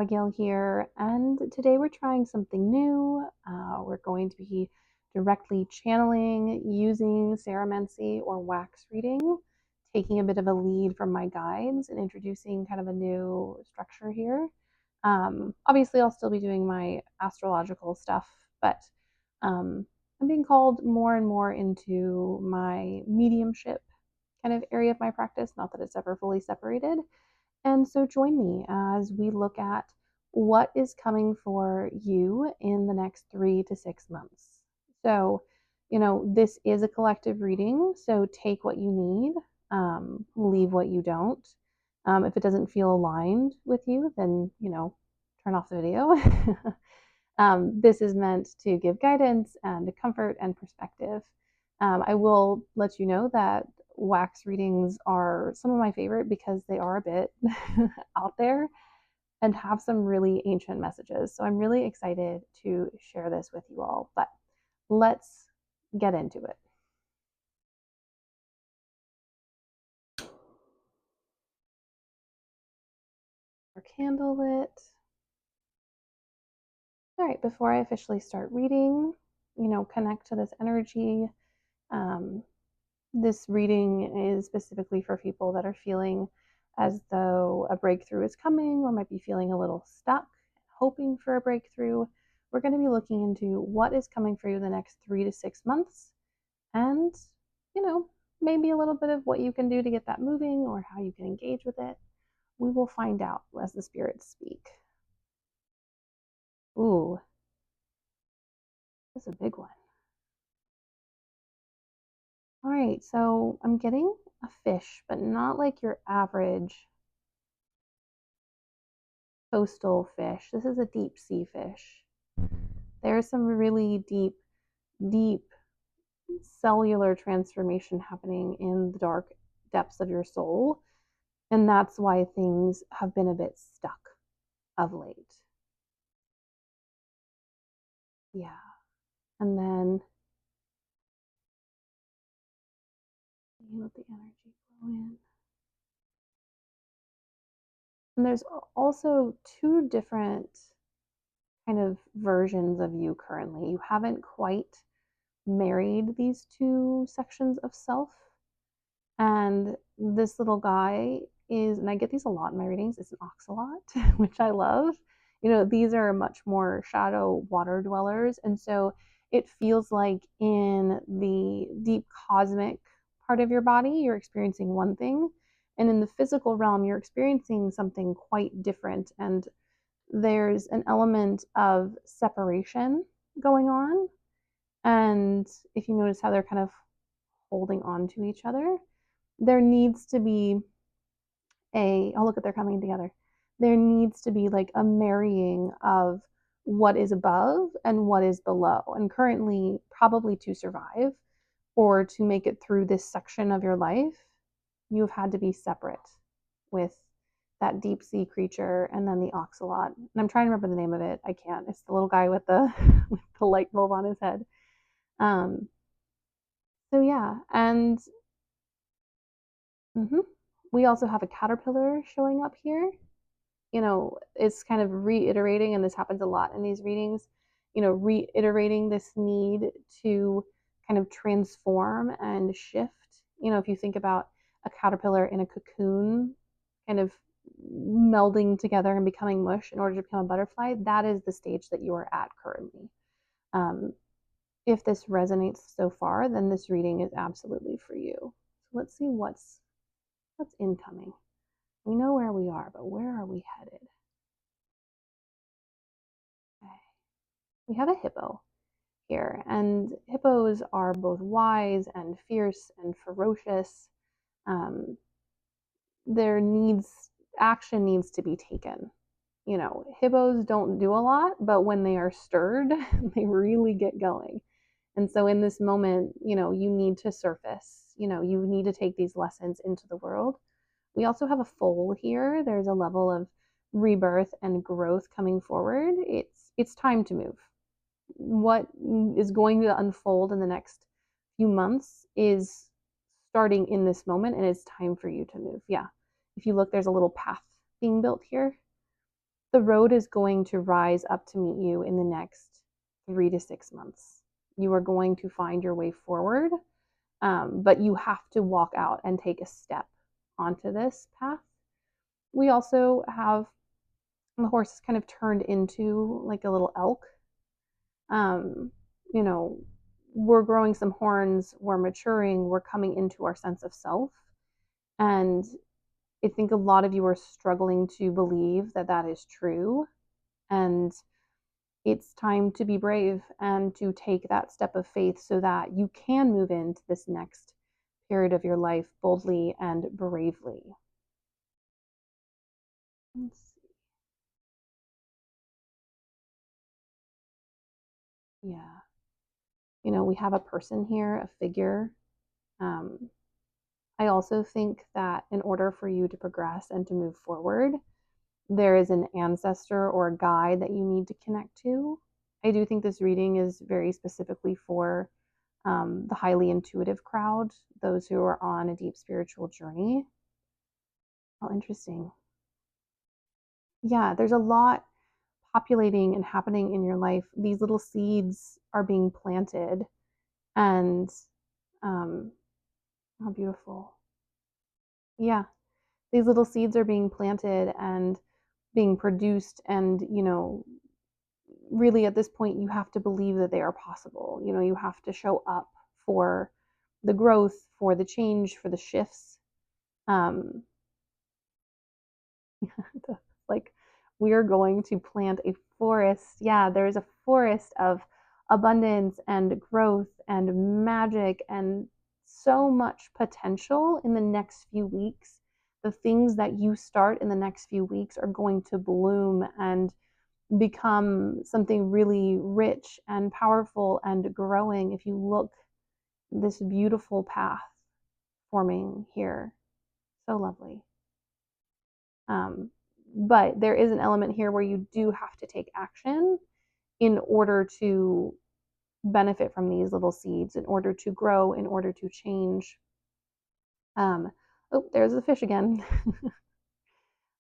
Abigail here, and today we're trying something new. We're going to be directly channeling using ceromancy or wax reading, taking a bit of a lead from my guides and introducing kind of a new structure here. Obviously, I'll still be doing my astrological stuff, but I'm being called more and more into my mediumship kind of area of my practice. Not that it's ever fully separated, and so join me as we look at what is coming for you in the next 3 to 6 months. So, this is a collective reading, so take what you need, leave what you don't. If it doesn't feel aligned with you, then, turn off the video. This is meant to give guidance and comfort and perspective. I will let you know that wax readings are some of my favorite because they are a bit out there and have some really ancient messages. So I'm really excited to share this with you all. But let's get into it. Our candle lit. All right, before I officially start reading, connect to this energy. Um, This reading is specifically for people that are feeling as though a breakthrough is coming or might be feeling a little stuck, hoping for a breakthrough. We're going to be looking into what is coming for you in the next 3 to 6 months and, you know, maybe a little bit of what you can do to get that moving or how you can engage with it. We will find out as the spirits speak. Ooh, that's a big one. All right, so I'm getting a fish, but not like your average coastal fish. This is a deep sea fish. There's some really deep cellular transformation happening in the dark depths of your soul. And that's why things have been a bit stuck of late. Yeah. And then let the energy flow in. And there's also two different kind of versions of you currently. You haven't quite married these two sections of self. And this little guy is, and I get these a lot in my readings, it's an oxalot, which I love. These are much more shadow water dwellers. And so it feels like in the deep cosmic part of your body, you're experiencing one thing. And in the physical realm, you're experiencing something quite different. And there's an element of separation going on. And if you notice how they're kind of holding on to each other, there needs to be oh, look at, they're coming together. There needs to be like a marrying of what is above and what is below. And currently, probably to survive or to make it through this section of your life, you've had to be separate with that deep sea creature and then the oxalot. And I'm trying to remember the name of it. I can't. It's the little guy with the with the light bulb on his head. Um, so yeah, and we also have a caterpillar showing up here. It's kind of reiterating, and this happens a lot in these readings, reiterating this need to kind of transform and shift. If you think about a caterpillar in a cocoon, kind of melding together and becoming mush in order to become a butterfly, that is the stage that you are at currently. If this resonates so far, then this reading is absolutely for you. So let's see what's incoming. We know where we are, but where are we headed? Okay. We have a hippo here, and hippos are both wise and fierce and ferocious. Um, there needs action needs to be taken. Hippos don't do a lot, but when they are stirred, they really get going. And so in this moment, you need to surface. You need to take these lessons into the world. We also have a foal here. There's a level of rebirth and growth coming forward. It's time to move. What is going to unfold in the next few months is starting in this moment, and it's time for you to move. Yeah. If you look, there's a little path being built here. the road is going to rise up to meet you in the next 3 to 6 months. You are going to find your way forward, but you have to walk out and take a step onto this path. We also have the horse is kind of turned into like a little elk. Um, you know, we're growing some horns, we're maturing, we're coming into our sense of self. And I think a lot of you are struggling to believe that that is true. And it's time to be brave and to take that step of faith so that you can move into this next period of your life boldly and bravely. Let's see. Yeah. We have a person here, a figure. Um, I also think that in order for you to progress and to move forward, there is an ancestor or a guide that you need to connect to. I do think this reading is very specifically for the highly intuitive crowd, those who are on a deep spiritual journey. Oh, interesting. Yeah, there's a lot populating and happening in your life. These little seeds are being planted, and um, how beautiful. Yeah, these little seeds are being planted and being produced, and really at this point you have to believe that they are possible. You have to show up for the growth, for the change, for the shifts. um like, we are going to plant a forest. Yeah, there's a forest of abundance and growth and magic and so much potential in the next few weeks. The things that you start in the next few weeks are going to bloom and become something really rich and powerful and growing. If you look, this beautiful path forming here, so lovely. But there is an element here where you do have to take action in order to benefit from these little seeds, in order to grow, in order to change. Oh, there's the fish again.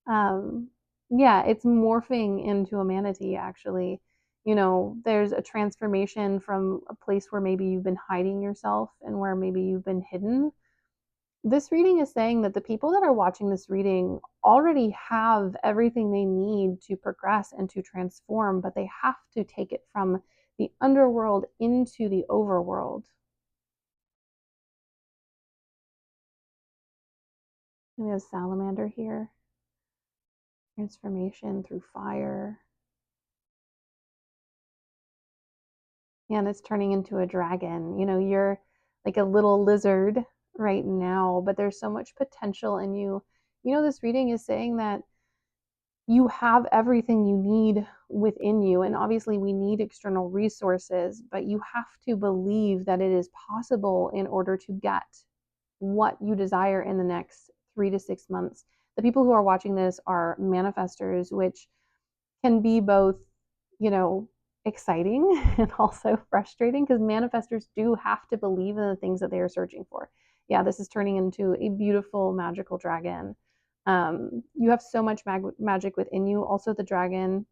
um, yeah, it's morphing into a manatee, actually. There's a transformation from a place where maybe you've been hiding yourself and where maybe you've been hidden. This reading is saying that the people that are watching this reading already have everything they need to progress and to transform, but they have to take it from the underworld into the overworld. We have salamander here. Transformation through fire. And it's turning into a dragon. You're like a little lizard right now, but there's so much potential in you. This reading is saying that you have everything you need within you. And obviously, we need external resources, but you have to believe that it is possible in order to get what you desire in the next 3 to 6 months. The people who are watching this are manifestors, which can be both, you know, exciting and also frustrating, because manifestors do have to believe in the things that they are searching for. Yeah, this is turning into a beautiful magical dragon. You have so much magic within you. Also, the dragon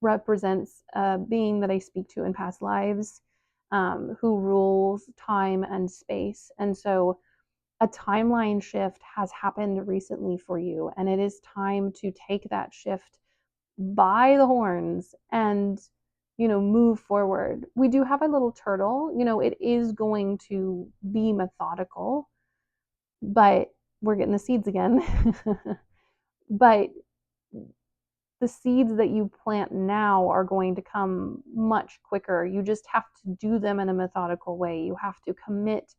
represents a being that I speak to in past lives, who rules time and space. And so a timeline shift has happened recently for you, and it is time to take that shift by the horns and move forward. We do have a little turtle. It is going to be methodical, but we're getting the seeds again. But the seeds that you plant now are going to come much quicker. You just have to do them in a methodical way. You have to commit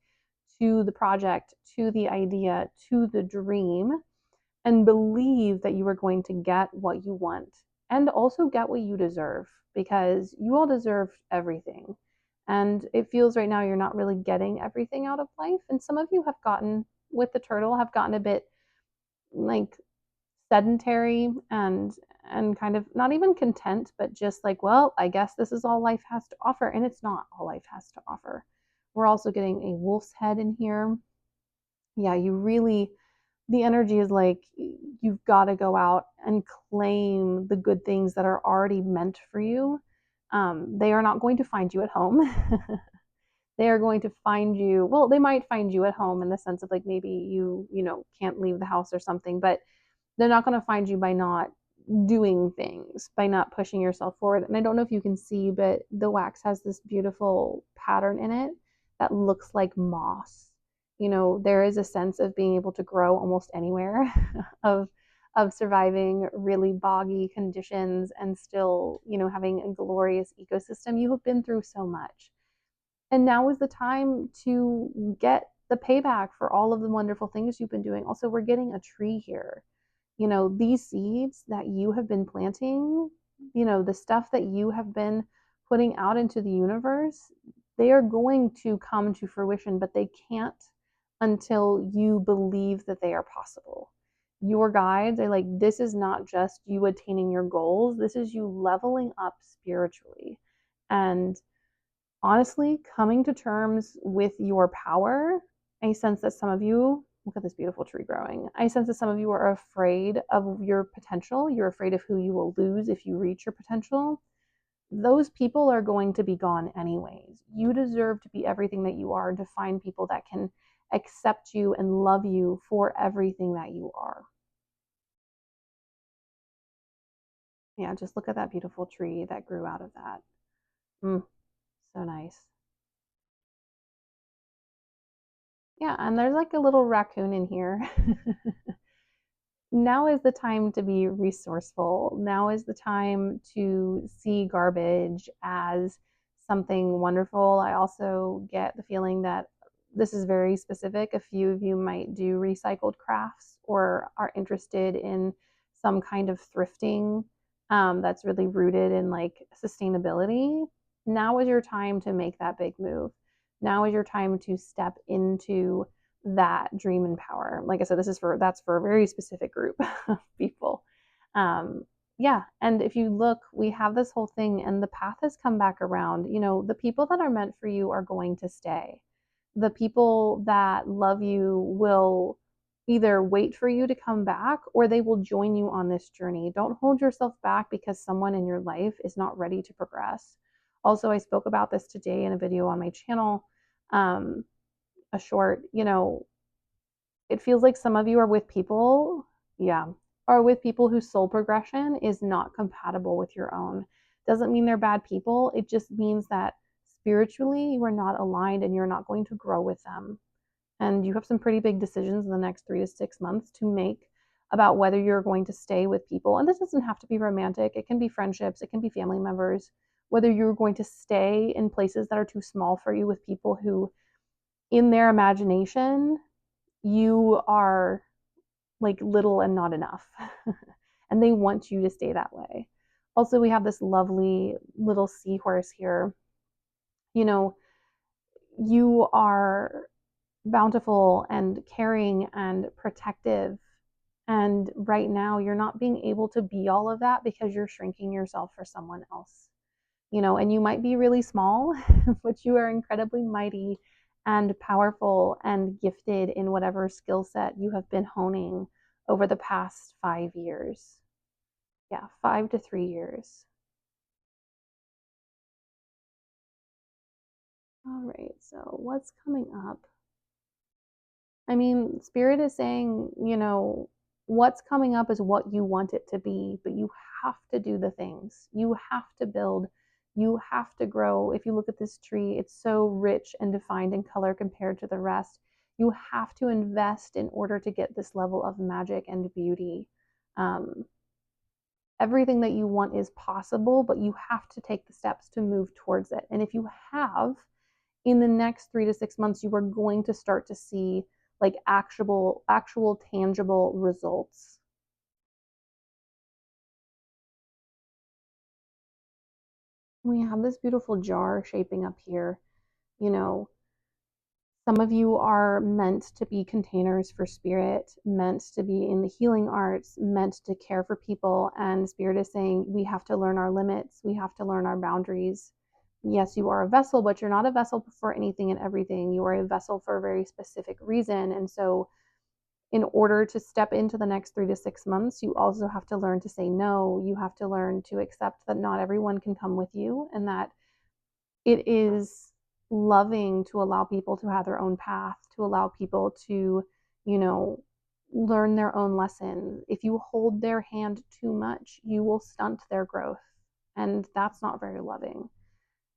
to the project, to the idea, to the dream, and believe that you are going to get what you want and also get what you deserve, because you all deserve everything. And it feels right now you're not really getting everything out of life. And some of you have gotten, with the turtle, have gotten a bit like sedentary and kind of not even content, but just like, well, I guess this is all life has to offer. And it's not all life has to offer. We're also getting a wolf's head in here. Yeah, you really the energy is like you've got to go out and claim the good things that are already meant for you. They are not going to find you at home. They are going to find you, well, they might find you at home in the sense of like maybe you can't leave the house or something, but they're not going to find you by not doing things, by not pushing yourself forward. And I don't know if you can see, but the wax has this beautiful pattern in it that looks like moss. There is a sense of being able to grow almost anywhere, of surviving really boggy conditions and still, having a glorious ecosystem. You have been through so much. And now is the time to get the payback for all of the wonderful things you've been doing. Also, we're getting a tree here. These seeds that you have been planting, the stuff that you have been putting out into the universe, they are going to come to fruition, but they can't until you believe that they are possible. Your guides are like, this is not just you attaining your goals, this is you leveling up spiritually. And honestly, coming to terms with your power. I sense that some of you, look at this beautiful tree growing. I sense that some of you are afraid of your potential. You're afraid of who you will lose if you reach your potential. Those people are going to be gone anyways. You deserve to be everything that you are and to find people that can accept you and love you for everything that you are. Yeah, just look at that beautiful tree that grew out of that. So nice. Yeah, and there's like a little raccoon in here. Now is the time to be resourceful. Now is the time to see garbage as something wonderful. I also get the feeling that this is very specific. A few of you might do recycled crafts or are interested in some kind of thrifting that's really rooted in like sustainability. Now is your time to make that big move. Now is your time to step into that dream and power. Like I said, that's for a very specific group of people. Um, yeah, and if you look, we have this whole thing, and the path has come back around. The people that are meant for you are going to stay. The people that love you will either wait for you to come back or they will join you on this journey. Don't hold yourself back because someone in your life is not ready to progress. Also, I spoke about this today in a video on my channel. Um, a short, it feels like some of you are with people, yeah, are with people whose soul progression is not compatible with your own. Doesn't mean they're bad people. It just means that spiritually you are not aligned and you're not going to grow with them. And you have some pretty big decisions in the next 3 to 6 months to make about whether you're going to stay with people. And this doesn't have to be romantic, it can be friendships, it can be family members. Whether you're going to stay in places that are too small for you with people who, in their imagination, you are like little and not enough. And they want you to stay that way. Also, we have this lovely little seahorse here. You know, you are bountiful and caring and protective. And right now, you're not being able to be all of that because you're shrinking yourself for someone else. And you might be really small, but you are incredibly mighty and powerful and gifted in whatever skill set you have been honing over the past 5 years. Yeah, 5 to 3 years. All right, so what's coming up? I mean, Spirit is saying, what's coming up is what you want it to be, but you have to do the things. You have to build. You have to grow. If you look at this tree, it's so rich and defined in color compared to the rest. You have to invest in order to get this level of magic and beauty. Um, Everything that you want is possible, but you have to take the steps to move towards it. And if you have, in the next 3 to 6 months, you are going to start to see like actual tangible results. We have this beautiful jar shaping up here. You know, some of you are meant to be containers for spirit, meant to be in the healing arts, meant to care for people. And spirit is saying we have to learn our limits, we have to learn our boundaries. Yes, you are a vessel, but you're not a vessel for anything and everything. You are a vessel for a very specific reason. And so in order to step into the next 3 to 6 months, you also have to learn to say no. You have to learn to accept that not everyone can come with you, and that it is loving to allow people to have their own path, to allow people to, you know, learn their own lesson. If you hold their hand too much, you will stunt their growth. And that's not very loving.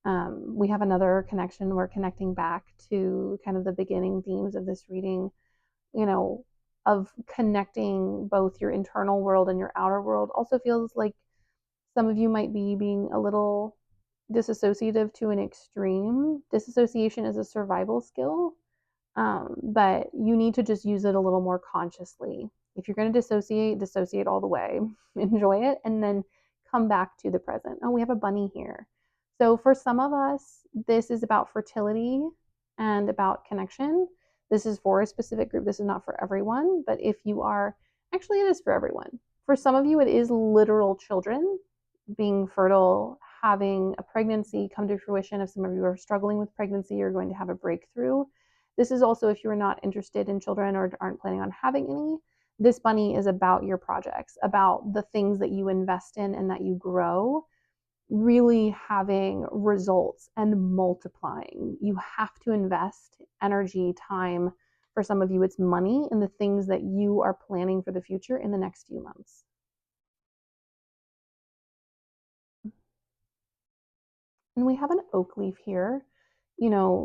We have another connection. We're connecting back to kind of the beginning themes of this reading, you know, of connecting both your internal world and your outer world. Also feels like some of you might be being a little disassociative to an extreme. Disassociation is a survival skill, but you need to just use it a little more consciously. If you're going to dissociate, dissociate all the way, enjoy it, and then come back to the present. Oh, we have a bunny here. So for some of us, this is about fertility and about connection. This is for a specific group. This is not for everyone, but if you are, actually, it is for everyone. For some of you, it is literal children being fertile, having a pregnancy come to fruition. If some of you are struggling with pregnancy, you're going to have a breakthrough. This is also if you're not interested in children or aren't planning on having any. This bunny is about your projects, about the things that you invest in and that you grow, really having results and multiplying. You have to invest energy, time. For some of you, it's money in the things that you are planning for the future in the next few months. And we have an oak leaf here.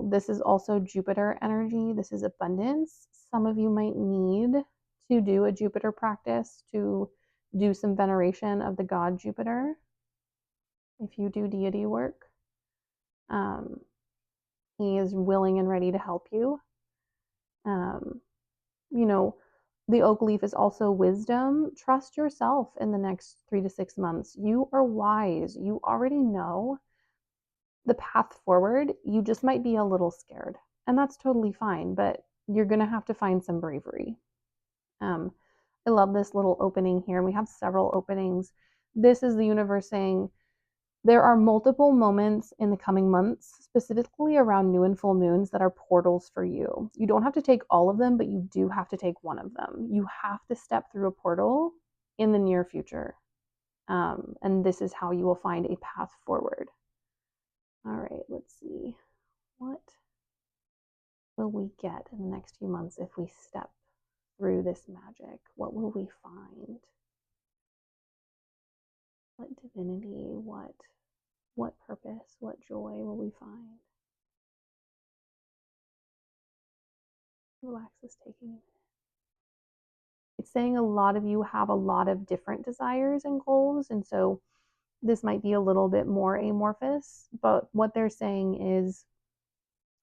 This is also Jupiter energy. This is abundance. Some of you might need to do a Jupiter practice to do some veneration of the god Jupiter. If you do deity work, he is willing and ready to help you. Um, you know, the oak leaf is also wisdom. Trust yourself in the next 3 to 6 months. You are wise. You already know the path forward. You just might be a little scared, and that's totally fine, but you're going to have to find some bravery. I love this little opening here, and we have several openings. This is the universe saying there are multiple moments in the coming months, specifically around new and full moons, that are portals for you. You don't have to take all of them, but you do have to take one of them. You have to step through a portal in the near future. And this is how you will find a path forward. All right, let's see. What will we get in the next few months if we step through this magic? What will we find? What divinity, what purpose, what joy will we find? Relax is taking a minute. It's saying a lot of you have a lot of different desires and goals, and so this might be a little bit more amorphous, but what they're saying is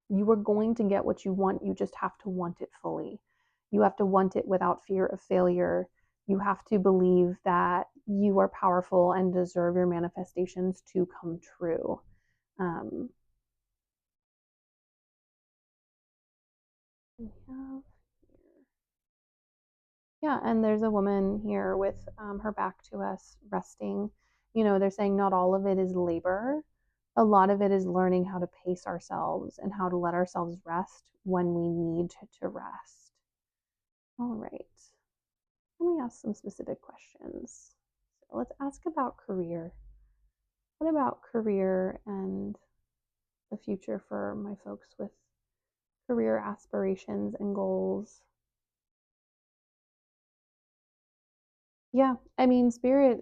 you are going to get what you want. You just have to want it fully. You have to want it without fear of failure. You have to believe that you are powerful and deserve your manifestations to come true. We have Yeah, and there's a woman here with her back to us, resting. They're saying not all of it is labor. A lot of it is learning how to pace ourselves and how to let ourselves rest when we need to rest. All right. Let me ask some specific questions. So let's ask about career. What about career and the future for my folks with career aspirations and goals? Yeah, I mean, spirit,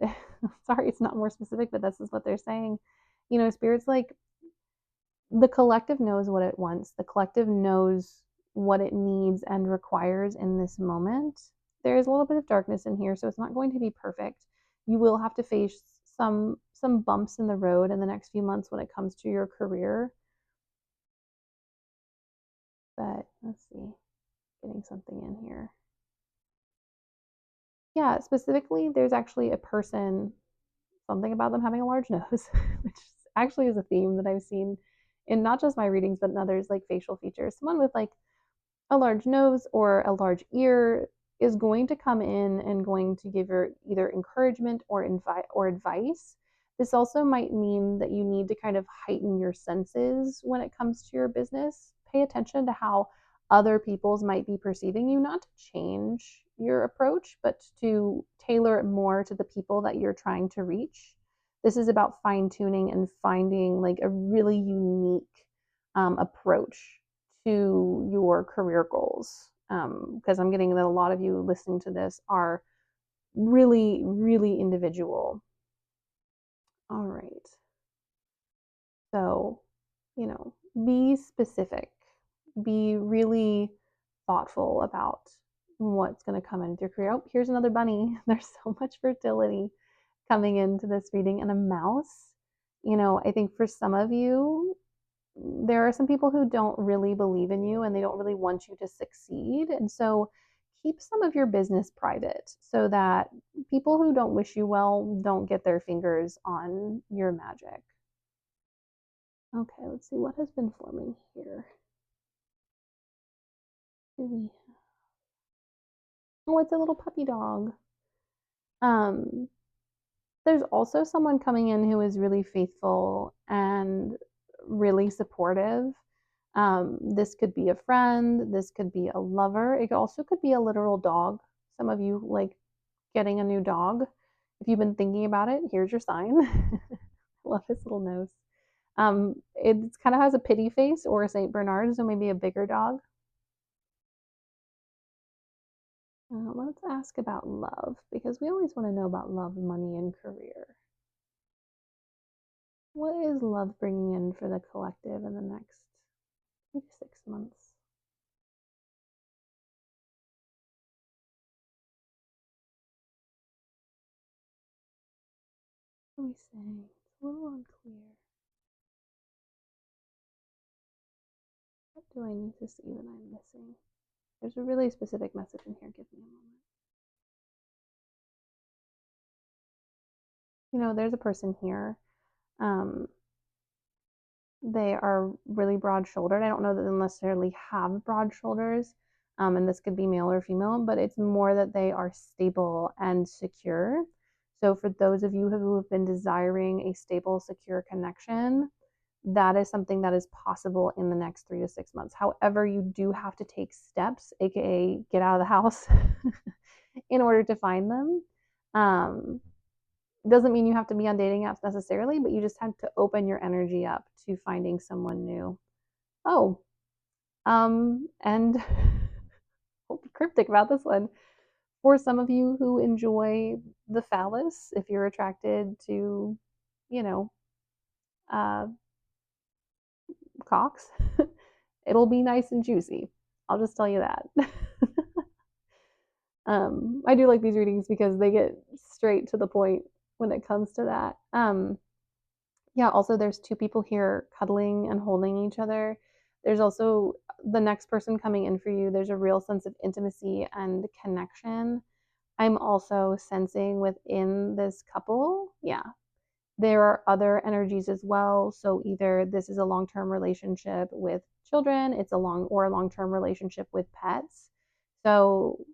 sorry, it's not more specific, but this is what they're saying. Spirit's like the collective knows what it wants, the collective knows what it needs and requires in this moment. There is a little bit of darkness in here, so it's not going to be perfect. You will have to face some bumps in the road in the next few months when it comes to your career. But let's see, getting something in here. Yeah, specifically, there's actually a person, something about them having a large nose, which actually is a theme that I've seen in not just my readings, but in others, like facial features. Someone with like a large nose or a large ear is going to come in and going to give your either encouragement or advice. This also might mean that you need to kind of heighten your senses when it comes to your business. Pay attention to how other people's might be perceiving you, not to change your approach, but to tailor it more to the people that you're trying to reach. This is about fine tuning and finding like a really unique approach to your career goals. Because I'm getting that a lot of you listening to this are really, really individual. All right. So, be specific, be really thoughtful about what's going to come into your career. Oh, here's another bunny. There's so much fertility coming into this reading, and a mouse. I think for some of you, there are some people who don't really believe in you and they don't really want you to succeed. And so keep some of your business private so that people who don't wish you well don't get their fingers on your magic. Okay, let's see what has been forming here. Oh, it's a little puppy dog. Um, there's also someone coming in who is really faithful and really supportive. This could be a friend, this could be a lover, it also could be a literal dog. Some of you like getting a new dog. If you've been thinking about it, here's your sign. Love his little nose. It kind of has a pity face or a Saint Bernard, so maybe a bigger dog. Let's ask about love because we always want to know about love, money, and career. What is love bringing in for the collective in the next 3 to 6 months? What are we saying? It's a little unclear. What do I need to see that I'm missing? There's a really specific message in here. Give me a moment. There's a person here. They are really broad shouldered. I don't know that they necessarily have broad shoulders, and this could be male or female, but it's more that they are stable and secure. So, for those of you who have been desiring a stable, secure connection, that is something that is possible in the next 3 to 6 months. However, you do have to take steps, aka get out of the house, in order to find them. Doesn't mean you have to be on dating apps necessarily, but you just have to open your energy up to finding someone new. Oh, and I'll be cryptic about this one. For some of you who enjoy the phallus, if you're attracted to, you know, uh, cocks, it'll be nice and juicy. I'll just tell you that. I do like these readings because they get straight to the point when it comes to that. Yeah, also there's two people here cuddling and holding each other. There's also the next person coming in for you. There's a real sense of intimacy and connection. I'm also sensing within this couple, yeah, there are other energies as well. So either this is a long-term relationship with children, it's a long-term relationship with pets. So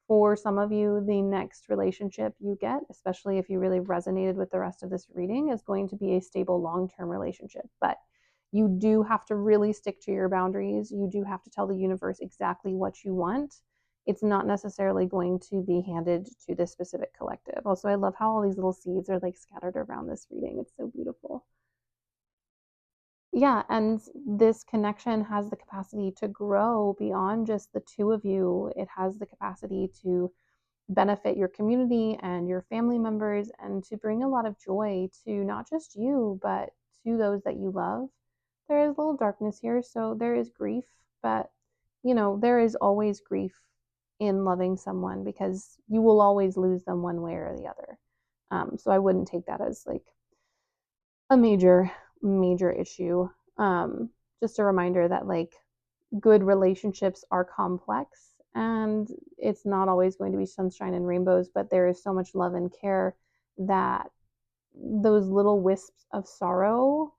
for some of you, the next relationship you get, especially if you really resonated with the rest of this reading, is going to be a stable long-term relationship. But you do have to really stick to your boundaries. You do have to tell the universe exactly what you want. It's not necessarily going to be handed to this specific collective. Also, I love how all these little seeds are like scattered around this reading. It's so beautiful. Yeah, and this connection has the capacity to grow beyond just the two of you. It has the capacity to benefit your community and your family members and to bring a lot of joy to not just you, but to those that you love. There is a little darkness here, so there is grief, but there is always grief in loving someone because you will always lose them one way or the other. So I wouldn't take that as like a major issue. Just a reminder that like good relationships are complex and it's not always going to be sunshine and rainbows, but there is so much love and care that those little wisps of sorrow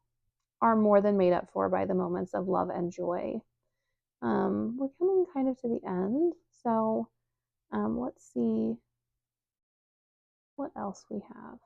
are more than made up for by the moments of love and joy. We're coming kind of to the end, so let's see what else we have.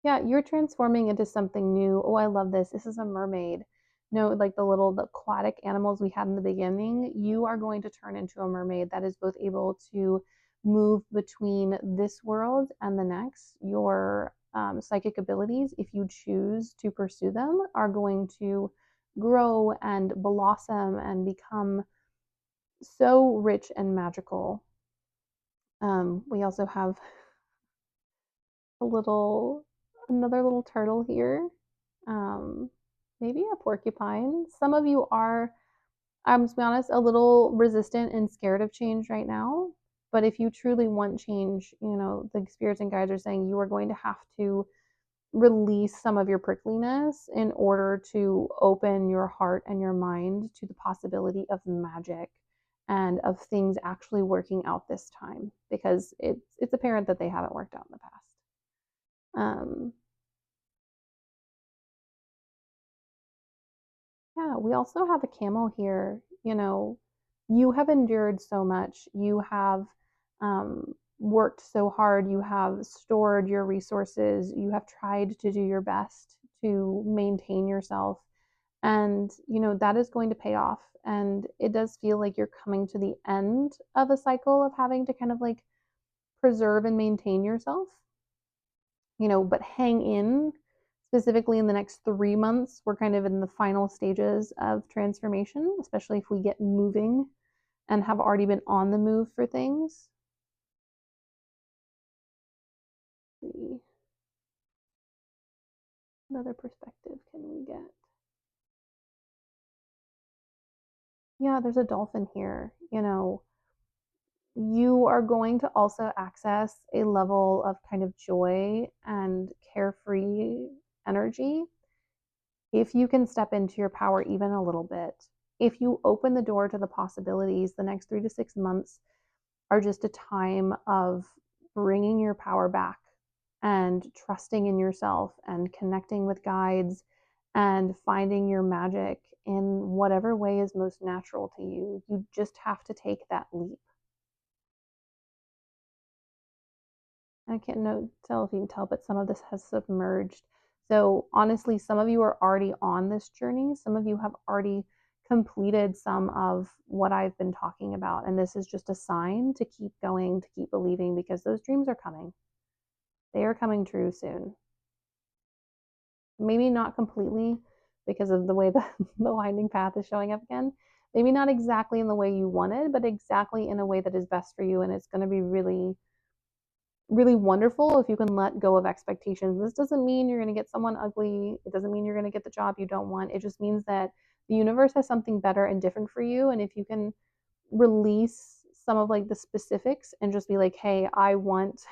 Yeah, you're transforming into something new. Oh, I love this. This is a mermaid. like the aquatic animals we had in the beginning, you are going to turn into a mermaid that is both able to move between this world and the next. Your psychic abilities, if you choose to pursue them, are going to grow and blossom and become so rich and magical. We also have a little, another little turtle here. Um, Maybe a porcupine. Some of you are, I'm to be honest, a little resistant and scared of change right now. But if you truly want change, the spirits and guides are saying you are going to have to release some of your prickliness in order to open your heart and your mind to the possibility of magic and of things actually working out this time, because it's apparent that they haven't worked out in the past. Um, yeah, we also have a camel here. You have endured so much. You have worked so hard. You have stored your resources. You have tried to do your best to maintain yourself. And, that is going to pay off. And it does feel like you're coming to the end of a cycle of having to kind of like preserve and maintain yourself, but hang in. Specifically in the next 3 months, we're kind of in the final stages of transformation, especially if we get moving and have already been on the move for things. Let's see. Another perspective can we get? Yeah, there's a dolphin here. You are going to also access a level of kind of joy and carefree energy if you can step into your power even a little bit. If you open the door to the possibilities, the next 3 to 6 months are just a time of bringing your power back and trusting in yourself and connecting with guides and finding your magic in whatever way is most natural to you. You just have to take that leap. I can't tell if you can tell, but some of this has submerged. So honestly, some of you are already on this journey. Some of you have already completed some of what I've been talking about. And this is just a sign to keep going, to keep believing, because those dreams are coming. They are coming true soon. Maybe not completely because of the way the winding path is showing up again. Maybe not exactly in the way you wanted, but exactly in a way that is best for you. And it's going to be really really wonderful if you can let go of expectations. This doesn't mean you're going to get someone ugly. It doesn't mean you're going to get the job you don't want. It just means that the universe has something better and different for you. And if you can release some of like the specifics and just be like, hey, I want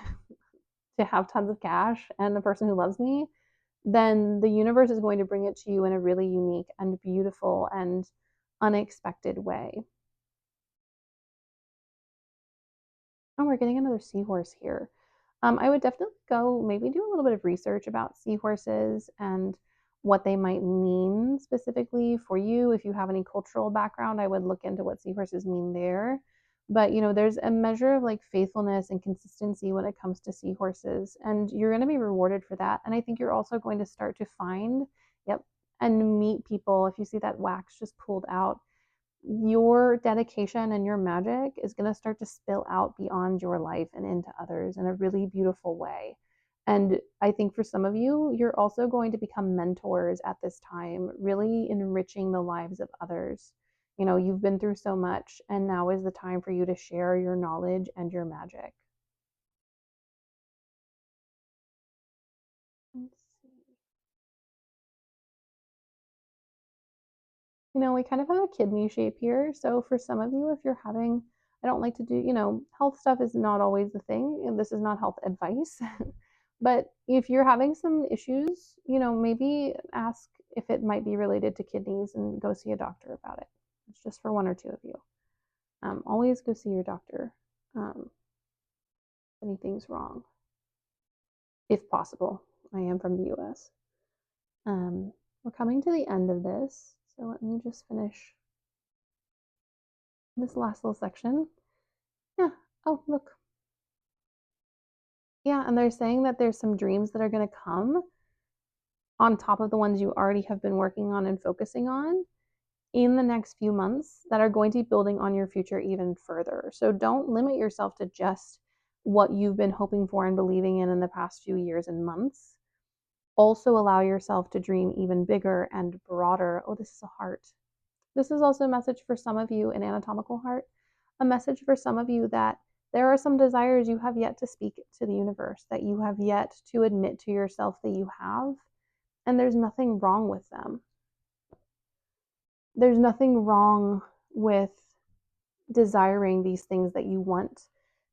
to have tons of cash and a person who loves me, then the universe is going to bring it to you in a really unique and beautiful and unexpected way. Oh, we're getting another seahorse here. I would definitely go maybe do a little bit of research about seahorses and what they might mean specifically for you. If you have any cultural background, I would look into what seahorses mean there. But there's a measure of like faithfulness and consistency when it comes to seahorses, and you're going to be rewarded for that. And I think you're also going to start to find, yep, and meet people. If you see that wax just pulled out, your dedication and your magic is going to start to spill out beyond your life and into others in a really beautiful way. And I think for some of you, you're also going to become mentors at this time, really enriching the lives of others. You've been through so much, and now is the time for you to share your knowledge and your magic. Let's see. We kind of have a kidney shape here. So for some of you, if you're having, I don't like to do, health stuff is not always the thing, and this is not health advice. But if you're having some issues, maybe ask if it might be related to kidneys and go see a doctor about it. It's just for 1 or 2 of you. Always go see your doctor if anything's wrong, if possible. I am from the US. We're coming to the end of this, so let me just finish this last little section. Yeah. Oh, look. Yeah, and they're saying that there's some dreams that are going to come on top of the ones you already have been working on and focusing on in the next few months that are going to be building on your future even further. So don't limit yourself to just what you've been hoping for and believing in the past few years and months. Also allow yourself to dream even bigger and broader. Oh, this is a heart. This is also a message for some of you, an anatomical heart, a message for some of you that there are some desires you have yet to speak to the universe, that you have yet to admit to yourself that you have, and there's nothing wrong with them. There's nothing wrong with desiring these things that you want.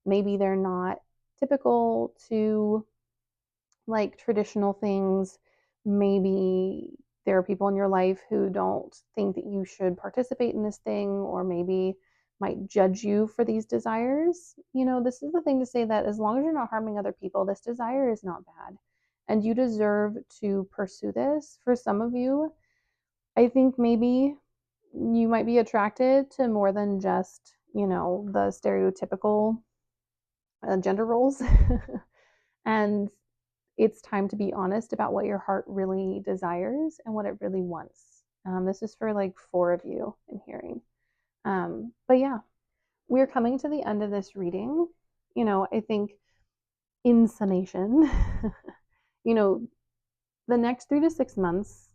Maybe they're not typical to like traditional things. Maybe there are people in your life who don't think that you should participate in this thing, or maybe might judge you for these desires. This is the thing to say that as long as you're not harming other people, this desire is not bad. And you deserve to pursue this. For some of you, I think maybe you might be attracted to more than just, the stereotypical gender roles. And it's time to be honest about what your heart really desires and what it really wants. This is for like 4 of you in hearing. But yeah, we're coming to the end of this reading. I think in summation, the next 3 to 6 months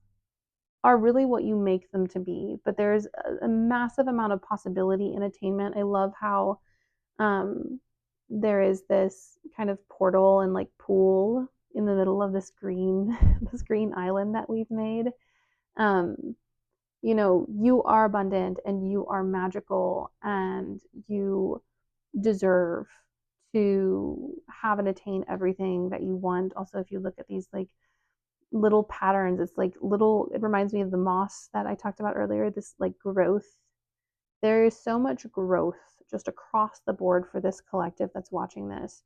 are really what you make them to be. But there's a massive amount of possibility and attainment. I love how there is this kind of portal and like pool in the middle of this green this green island that we've made. You are abundant and you are magical and you deserve to have and attain everything that you want. Also, if you look at these like little patterns, it's like it reminds me of the moss that I talked about earlier, this like growth. There is so much growth just across the board for this collective that's watching this,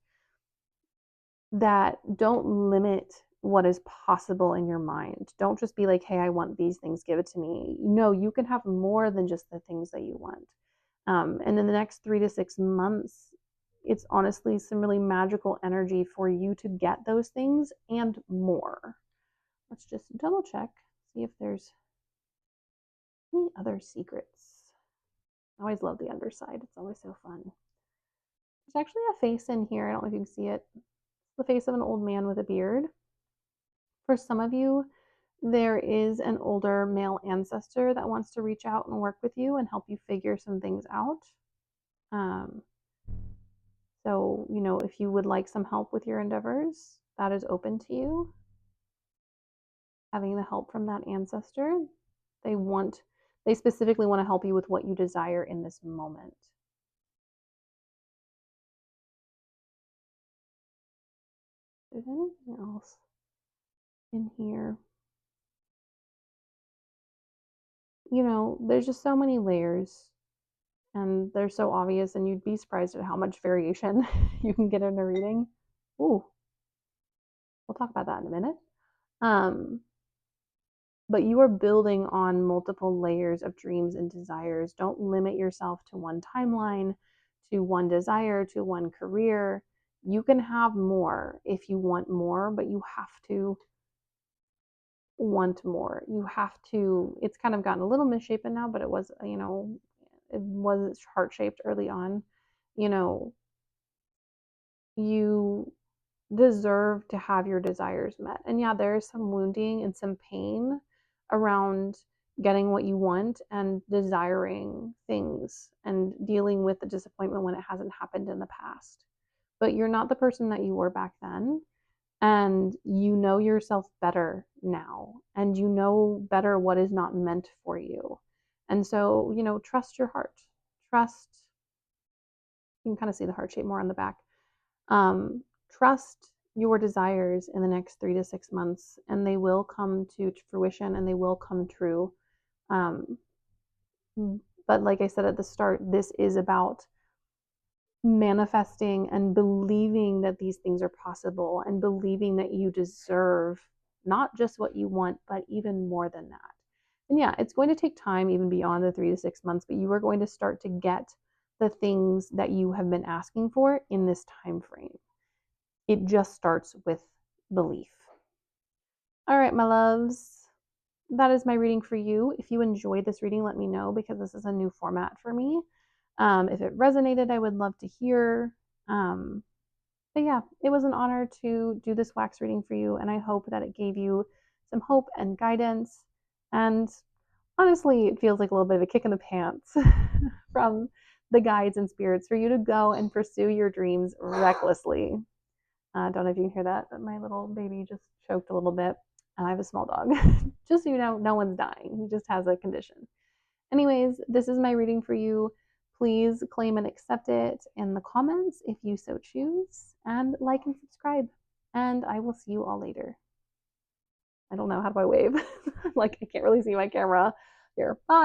that don't limit what is possible in your mind. Don't just be like, hey, I want these things, give it to me. No, you can have more than just the things that you want. And in the next 3 to 6 months, it's honestly some really magical energy for you to get those things and more. Let's just double check, see if there's any other secrets. I always love the underside. It's always so fun. There's actually a face in here. I don't know if you can see it. It's the face of an old man with a beard. For some of you, there is an older male ancestor that wants to reach out and work with you and help you figure some things out. So, if you would like some help with your endeavors, that is open to you. Having the help from that ancestor, they specifically want to help you with what you desire in this moment. Is there anything else in here? There's just so many layers and they're so obvious, and you'd be surprised at how much variation you can get in a reading. Ooh, we'll talk about that in a minute. But you are building on multiple layers of dreams and desires. Don't limit yourself to one timeline, to one desire, to one career. You can have more if you want more, but you have to want more. You have to, it's kind of gotten a little misshapen now, but it was, it was heart shaped early on. You deserve to have your desires met. And yeah, there is some wounding and some pain around getting what you want and desiring things and dealing with the disappointment when it hasn't happened in the past. But you're not the person that you were back then. And you know yourself better now. And you know better what is not meant for you. And so, trust your heart. Trust, you can kind of see the heart shape more on the back. Trust your desires in the next 3 to 6 months, and they will come to fruition and they will come true. But like I said at the start, this is about manifesting and believing that these things are possible and believing that you deserve not just what you want, but even more than that. And yeah, it's going to take time, even beyond the 3 to 6 months, but you are going to start to get the things that you have been asking for in this time frame. It just starts with belief. All right, my loves. That is my reading for you. If you enjoyed this reading, let me know because this is a new format for me. If it resonated, I would love to hear. Um, but yeah, it was an honor to do this wax reading for you, and I hope that it gave you some hope and guidance. And honestly, it feels like a little bit of a kick in the pants from the guides and spirits for you to go and pursue your dreams recklessly. Don't know if you can hear that, but my little baby just choked a little bit. I have a small dog. Just so you know, no one's dying. He just has a condition. Anyways, this is my reading for you. Please claim and accept it in the comments if you so choose, and like and subscribe. And I will see you all later. I don't know. How do I wave? Like, I can't really see my camera. Here. Bye.